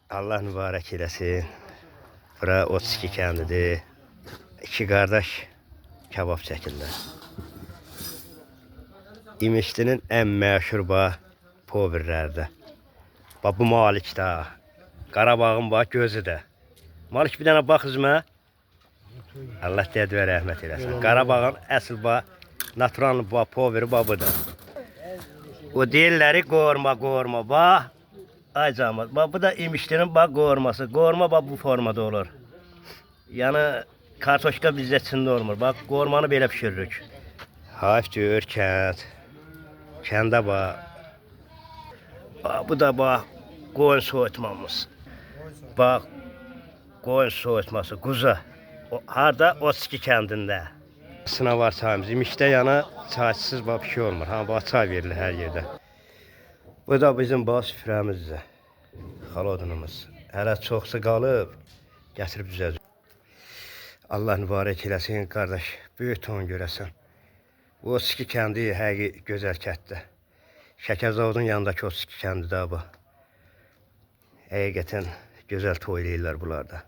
Allah mübarək eləsin. Bura 32 kəndidir. İki qardaş kebab çəkirlər. İmişlinin ən məşhur poverlərdə. Bu Malik də. Qarabağın gözü də. Malik bir dənə bax üzümə. Allah dədvə rəhmət eləsin. Qarabağın əsl natural poveri budur. O deyirləri qorma. Ay cəmaət. Bu da İmişlinin qorması. Qorma bu formada olur. Yəni kartoşka bizdə içində olmur. Bax qormanı belə bişiririk. Hafcör kənd. Kəndə bu da qoyun soyutmamız. Bax qoyun soyutması, quza. Harda 32 kəndində. Sınav var çayımız. İmişdə yana çaysız bir şey olmur. Çay verilir hər yerdə. Bu da bizim süfrəmizdir. Xalodunumuz. Hələ çoxsu qalıb, gətirib düzəcək. Allah mübarək eləsin, qardaş. Böyük ton görəsən. Bu 32 kəndi həqiqi gözəl kətdir. Şəkərzavodun yanındakı 32 kəndidir bu. Həqiqətən gözəl toy eləyirlər bunlarda.